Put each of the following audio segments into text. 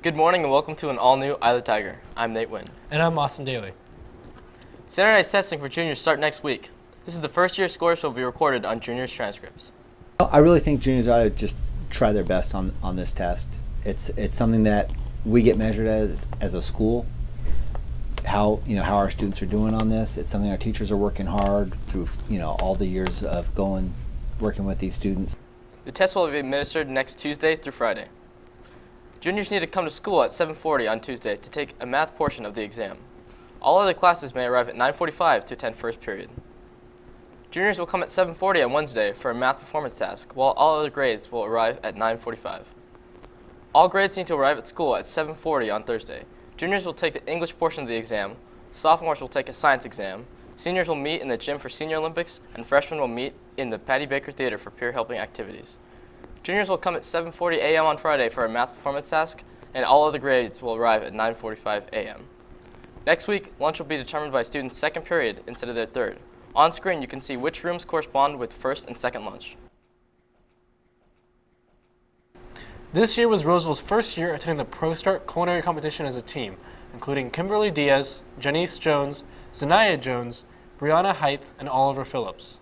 Good morning and welcome to an all-new Eye of the Tiger. I'm Nate Wynn. And I'm Austin Daly. Standardized testing for juniors start next week. This is the first year scores will be recorded on juniors' transcripts. I really think juniors ought to just try their best on this test. It's something that we get measured as a school. How our students are doing on this. It's something our teachers are working hard through all the years of working with these students. The test will be administered next Tuesday through Friday. Juniors need to come to school at 7:40 on Tuesday to take a math portion of the exam. All other classes may arrive at 9:45 to attend first period. Juniors will come at 7:40 on Wednesday for a math performance task, while all other grades will arrive at 9:45. All grades need to arrive at school at 7:40 on Thursday. Juniors will take the English portion of the exam, sophomores will take a science exam, seniors will meet in the gym for Senior Olympics, and freshmen will meet in the Patty Baker Theater for peer helping activities. Juniors will come at 7:40 a.m. on Friday for a math performance task, and all other grades will arrive at 9:45 a.m. Next week, lunch will be determined by students' second period instead of their third. On screen, you can see which rooms correspond with first and second lunch. This year was Roseville's first year attending the ProStart culinary competition as a team, including Kimberly Diaz, Janice Jones, Zanaya Jones, Brianna Height, and Oliver Phillips.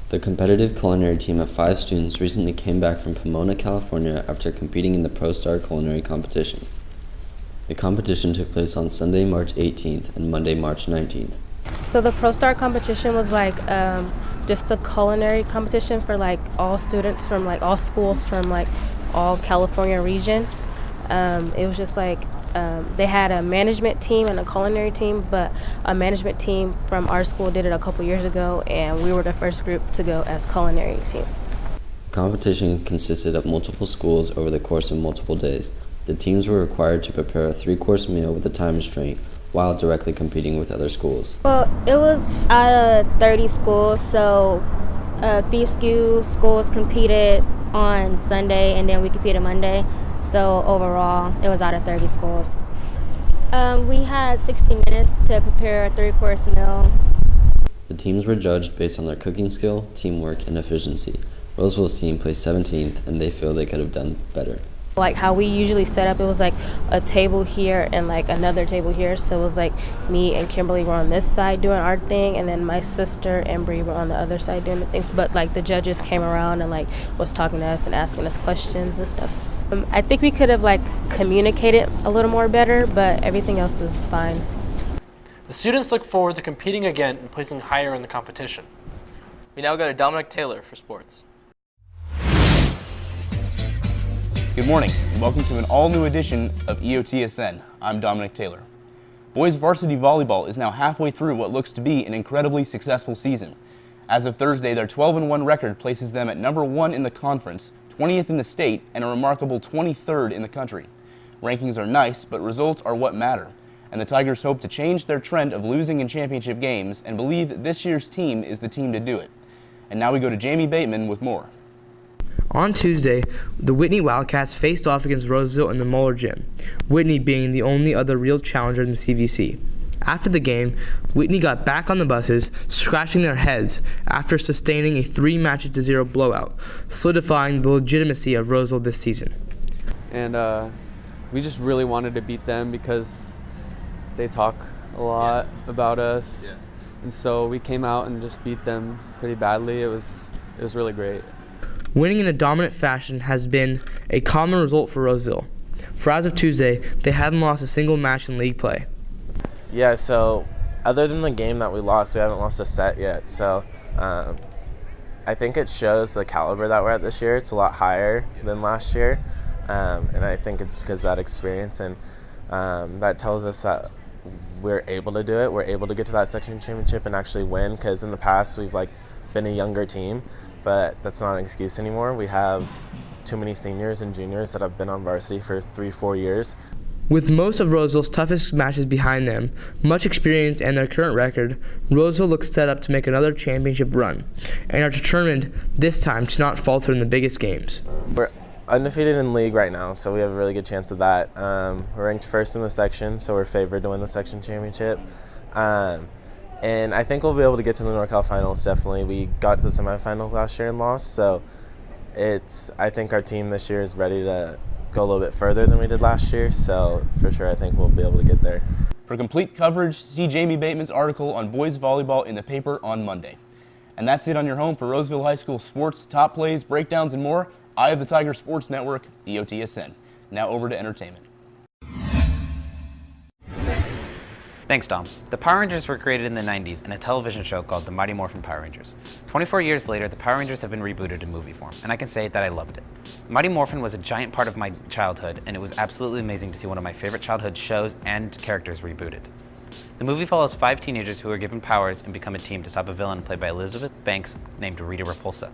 The competitive culinary team of 5 students recently came back from Pomona, California after competing in the ProStar culinary competition. The competition took place on Sunday, March 18th and Monday, March 19th. So the ProStar competition was just a culinary competition for all students from all schools from all California region. It was just they had a management team and a culinary team, but a management team from our school did it a couple years ago, and we were the first group to go as culinary team. The competition consisted of multiple schools over the course of multiple days. The teams were required to prepare a 3-course meal with a time restraint while directly competing with other schools. Well, it was out of 30 schools, so 3 schools competed on Sunday, and then we competed Monday. So overall, it was out of 30 schools. We had 60 minutes to prepare a 3-course meal. The teams were judged based on their cooking skill, teamwork, and efficiency. Roseville's team placed 17th, and they feel they could have done better. How we usually set up, it was a table here and another table here. So it was me and Kimberly were on this side doing our thing, and then my sister and Bree were on the other side doing the things. But the judges came around and was talking to us and asking us questions and stuff. I think we could have communicated a little more better, but everything else was fine. The students look forward to competing again and placing higher in the competition. We now go to Dominic Taylor for sports. Good morning, and welcome to an all-new edition of EOTSN. I'm Dominic Taylor. Boys varsity volleyball is now halfway through what looks to be an incredibly successful season. As of Thursday, their 12-1 record places them at number 1 in the conference, 20th in the state, and a remarkable 23rd in the country. Rankings are nice, but results are what matter, and the Tigers hope to change their trend of losing in championship games and believe that this year's team is the team to do it. And now we go to Jamie Bateman with more. On Tuesday, the Whitney Wildcats faced off against Roseville in the Muller Gym, Whitney being the only other real challenger in the CVC. After the game, Whitney got back on the buses, scratching their heads after sustaining a 3-0 blowout, solidifying the legitimacy of Roseville this season. And we just really wanted to beat them because they talk a lot about us. And so we came out and just beat them pretty badly. It was really great. Winning in a dominant fashion has been a common result for Roseville. For as of Tuesday, they haven't lost a single match in league play. Yeah, so other than the game that we lost, we haven't lost a set yet. So I think it shows the caliber that we're at this year. It's a lot higher than last year. And I think it's because of that experience. And that tells us that we're able to do it. We're able to get to that section championship and actually win, because in the past we've been a younger team. But that's not an excuse anymore. We have too many seniors and juniors that have been on varsity for 3-4 years. With most of Roseville's toughest matches behind them, much experience, and their current record, Roseville looks set up to make another championship run and are determined this time to not falter in the biggest games. We're undefeated in league right now, so we have a really good chance of that. We're ranked first in the section, so we're favored to win the section championship. And I think we'll be able to get to the NorCal finals, definitely. We got to the semifinals last year and lost, so I think our team this year is ready to go a little bit further than we did last year. So for sure, I think we'll be able to get there. For complete coverage, see Jamie Bateman's article on boys volleyball in the paper on Monday. And that's it on your home for Roseville High School sports, top plays, breakdowns, and more. Eye of the Tiger Sports Network, EOTSN. Now over to entertainment. Thanks, Dom. The Power Rangers were created in the 90s in a television show called The Mighty Morphin Power Rangers. 24 years later, the Power Rangers have been rebooted in movie form, and I can say that I loved it. Mighty Morphin was a giant part of my childhood, and it was absolutely amazing to see one of my favorite childhood shows and characters rebooted. The movie follows 5 teenagers who are given powers and become a team to stop a villain played by Elizabeth Banks named Rita Repulsa.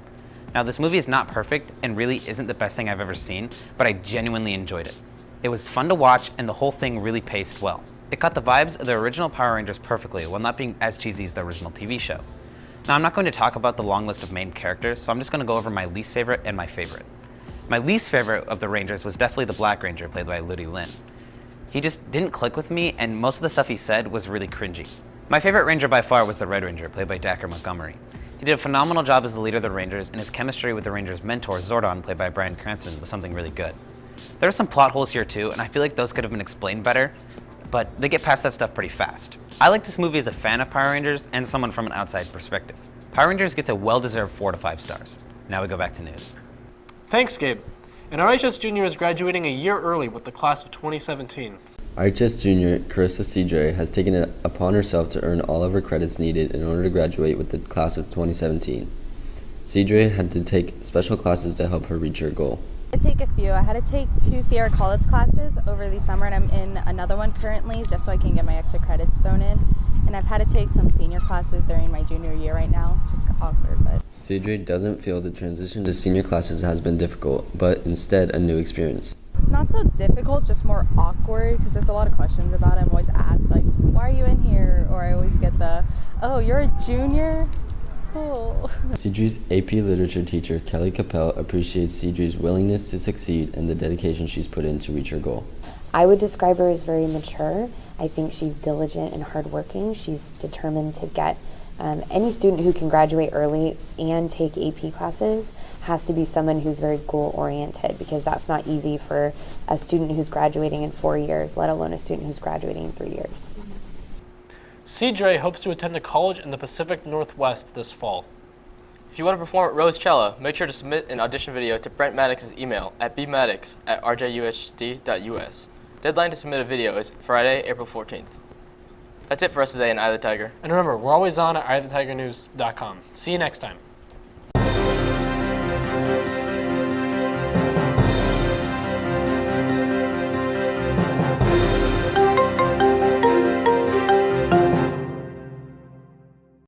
Now, this movie is not perfect and really isn't the best thing I've ever seen, but I genuinely enjoyed it. It was fun to watch, and the whole thing really paced well. It caught the vibes of the original Power Rangers perfectly while not being as cheesy as the original TV show. Now, I'm not going to talk about the long list of main characters, so I'm just going to go over my least favorite and my favorite. My least favorite of the Rangers was definitely the Black Ranger, played by Ludi Lin. He just didn't click with me, and most of the stuff he said was really cringy. My favorite Ranger by far was the Red Ranger, played by Dacker Montgomery. He did a phenomenal job as the leader of the Rangers, and his chemistry with the Rangers' mentor, Zordon, played by Bryan Cranston, was something really good. There are some plot holes here too, and I feel like those could have been explained better, but they get past that stuff pretty fast. I like this movie as a fan of Power Rangers and someone from an outside perspective. Power Rangers gets a well-deserved 4 to 5 stars. Now we go back to news. Thanks, Gabe. An RHS junior is graduating a year early with the class of 2017. RHS junior Carissa Cedre has taken it upon herself to earn all of her credits needed in order to graduate with the class of 2017. Cedre had to take special classes to help her reach her goal. I take a few. I had to take 2 Sierra College classes over the summer, and I'm in another one currently just so I can get my extra credits thrown in. And I've had to take some senior classes during my junior year right now, which is awkward, but... Cedre doesn't feel the transition to senior classes has been difficult, but instead a new experience. Not so difficult, just more awkward, because there's a lot of questions about it. I'm always asked, like, why are you in here? Or I always get the, oh, you're a junior? Cool. Cedre's AP Literature teacher, Kelly Capel, appreciates Cedre's willingness to succeed and the dedication she's put in to reach her goal. I would describe her as very mature. I think she's diligent and hardworking. She's determined to get any student who can graduate early and take AP classes has to be someone who's very goal-oriented, because that's not easy for a student who's graduating in 4 years, let alone a student who's graduating in 3 years. Cedre hopes to attend a college in the Pacific Northwest this fall. If you want to perform at Rose Cello, make sure to submit an audition video to Brent Maddox's email at bmaddox@rjuhd.us. Deadline to submit a video is Friday, April 14th. That's it for us today in Eye of the Tiger. And remember, we're always on at eyeofthetigernews.com. See you next time.